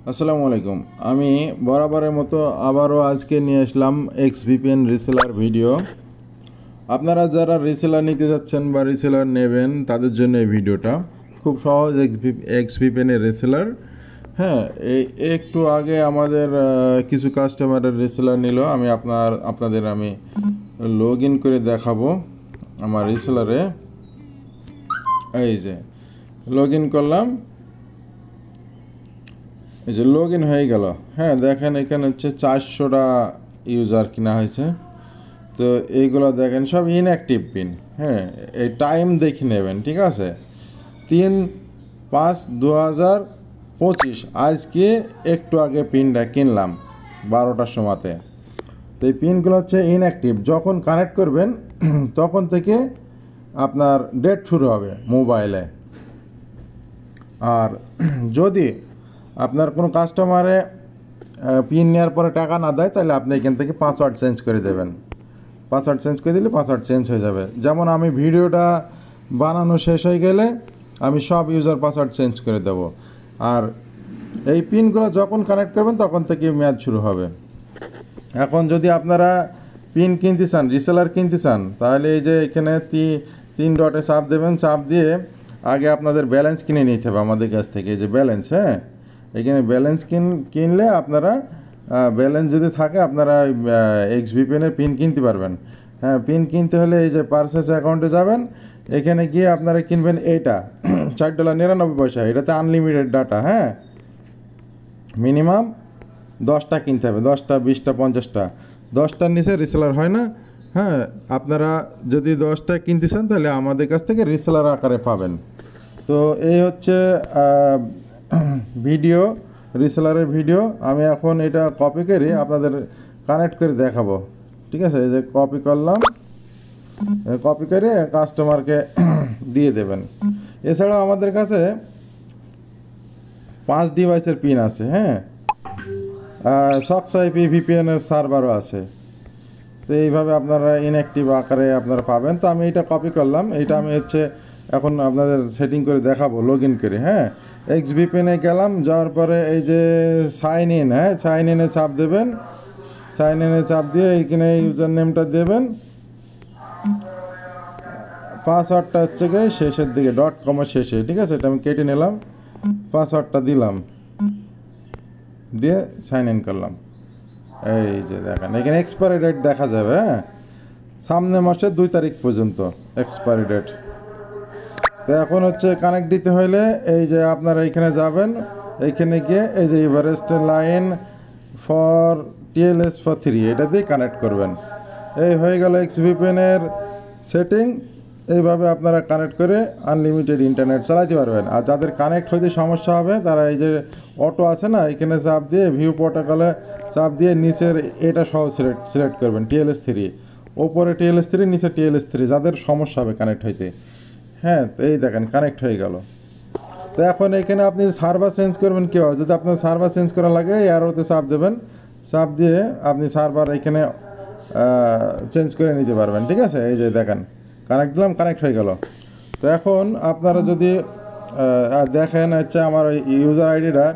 আসসালামু আলাইকুম। আমি বরাবরের মতো আবারও আজকে নিয়ে আসলাম এক্সভিপিএন রিসেলার ভিডিও। আপনারা যারা রিসেলার নিতে যাচ্ছেন বা রিসেলার নেবেন তাদের জন্য এই ভিডিওটা খুব সহজ। এক্সভিপিএনের রিসেলার, হ্যাঁ, এই একটু আগে আমাদের কিছু কাস্টমারের রিসেলার নিল। আমি আপনাদের লগ ইন করে দেখাবো আমার রিসেলারে। এই যে লগ ইন করলাম, এই যে লগ ইন হয়ে গেল। হ্যাঁ, দেখেন এখানে হচ্ছে 400টা ইউজার কিনা হয়েছে। তো এইগুলো দেখেন সব ইনঅ্যাক্টিভ পিন। হ্যাঁ, এই টাইম দেখে নেবেন, ঠিক আছে। 3/5/2025 আজকে একটু আগে পিনটা কিনলাম 12টার সময়তে। তো এই পিনগুলো হচ্ছে ইনঅ্যাক্টিভ। যখন কানেক্ট করবেন তখন থেকে আপনার ডেট শুরু হবে মোবাইলে। আর যদি আপনার কোনো কাস্টমারে পিন নেওয়ার পরে টাকা না দেয়, তাহলে আপনি এখান থেকে পাসওয়ার্ড চেঞ্জ করে দেবেন। পাসওয়ার্ড চেঞ্জ করে দিলে পাসওয়ার্ড চেঞ্জ হয়ে যাবে। যেমন আমি ভিডিওটা বানানো শেষ হয়ে গেলে আমি সব ইউজার পাসওয়ার্ড চেঞ্জ করে দেব। আর এই পিনগুলো যখন কানেক্ট করবেন তখন থেকে মেয়াদ শুরু হবে। এখন যদি আপনারা পিন কিনতে চান, রিসেলার কিনতে চান, তাহলে এই যে এখানে 3 ডটে চাপ দেবেন। চাপ দিয়ে আগে আপনাদের ব্যালেন্স কিনে নিতে হবে আমাদের কাছ থেকে। এই যে ব্যালেন্স, হ্যাঁ, এখানে ব্যালেন্স কিনলে আপনারা ব্যালেন্স যদি থাকে আপনারা এক্সভিপিএনের পিন কিনতে পারবেন। হ্যাঁ, পিন কিনতে হলে এই যে পারচেস অ্যাকাউন্টে যাবেন, এখানে গিয়ে আপনারা কিনবেন এইটা $4.99। এটাতে আনলিমিটেড ডাটা। হ্যাঁ, মিনিমাম 10টা কিনতে হবে, 10টা 20টা 50টা। 10টার নিচে রিসেলার হয় না। হ্যাঁ, আপনারা যদি 10টা কিনতে চান তাহলে আমাদের কাছ থেকে রিসেলার আকারে পাবেন। তো এই হচ্ছে ভিডিও, রিসেলারের ভিডিও। আমি এখন এটা কপি করে আপনাদের কানেক্ট করে দেখাবো, ঠিক আছে। এই যে কপি করলাম, কপি করে কাস্টমারকে দিয়ে দেবেন। এছাড়াও আমাদের কাছে 5 ডিভাইসের পিন আছে। হ্যাঁ, SocksIP VPN-এর সার্ভারও আছে। তো এইভাবে আপনারা ইনঅ্যাক্টিভ আকারে আপনারা পাবেন। তো আমি এটা কপি করলাম, এইটা আমি এখন আপনাদের সেটিং করে দেখাবো লগ ইন করে। হ্যাঁ, এক্সভিপিএনে গেলাম, যাওয়ার পরে এই যে সাইন ইন, হ্যাঁ, সাইন ইনে চাপ দেবেন। সাইন ইনে চাপ দিয়ে এইখানে ইউজার নেমটা দেবেন। পাসওয়ার্ডটা হচ্ছে গিয়ে শেষের দিকে .com-এর শেষে, ঠিক আছে। এটা আমি কেটে নিলাম, পাসওয়ার্ডটা দিলাম, দিয়ে সাইন ইন করলাম। এই যে দেখেন এখানে এক্সপায়ারি ডেট দেখা যাবে। হ্যাঁ, সামনে মাসের 2 তারিখ পর্যন্ত এক্সপায়ারি ডেট। তো এখন কানেক্ট দিতে হলে এই যে আপনারা এইখানে যাবেন, এইখানে গিয়ে এই যে Everest line for TLS for 3 এটা দিয়ে কানেক্ট করবেন। এই হয়ে গেল এক্সভিপিএনের সেটিং। এইভাবে আপনারা কানেক্ট করে আনলিমিটেড ইন্টারনেট চালাতে পারবেন। আর যাদের কানেক্ট হইতে সমস্যা হবে তারা এই যে অটো আছে না, এখানে চাপ দিয়ে ভিউ প্রোটোকলে চাপ দিয়ে নিচের এটা সহ সিলেক্ট করবেন TLS 3। ওপরে TLS 3, নিচে TLS 3, যাদের সমস্যা হবে কানেক্ট হইতে। হ্যাঁ, তো এই দেখেন কানেক্ট হয়ে গেল। তো এখন এখানে আপনি সার্ভার চেঞ্জ করবেন কেউ, যদি আপনার সার্ভার চেঞ্জ করা লাগে অ্যারোতে চাপ দেবেন। চাপ দিয়ে আপনি সার্ভার এখানে চেঞ্জ করে নিতে পারবেন, ঠিক আছে। এই যে দেখেন কানেক্ট দিলাম, কানেক্ট হয়ে গেল। তো এখন আপনারা যদি দেখেন আমার ইউজার আইডিটা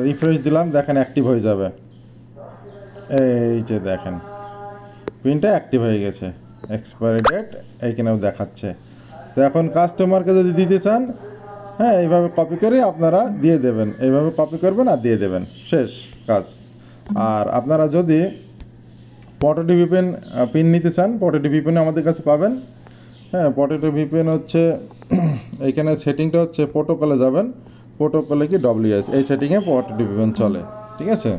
রিফ্রেশ দিলাম, দেখেন অ্যাক্টিভ হয়ে যাবে। এই যে দেখেন পিনটা অ্যাক্টিভ হয়ে গেছে, এক্সপায়ারি ডেট এইখানেও দেখাচ্ছে। তো এখন কাস্টমারকে যদি দিতে চান, হ্যাঁ, এইভাবে কপি করে আপনারা দিয়ে দেবেন। এইভাবে কপি করবেন আর দিয়ে দেবেন, শেষ কাজ। আর আপনারা যদি পটেটো ভিপিএন পিন নিতে চান, পটেটো ভিপিএন আমাদের কাছে পাবেন। হ্যাঁ, পটেটো ভিপিএন এইখানে সেটিংটা প্রোটোকলে যাবেন। প্রোটোকলে কি WS, এই সেটিংয়ে পটেটো ভিপিএন চলে, ঠিক আছে।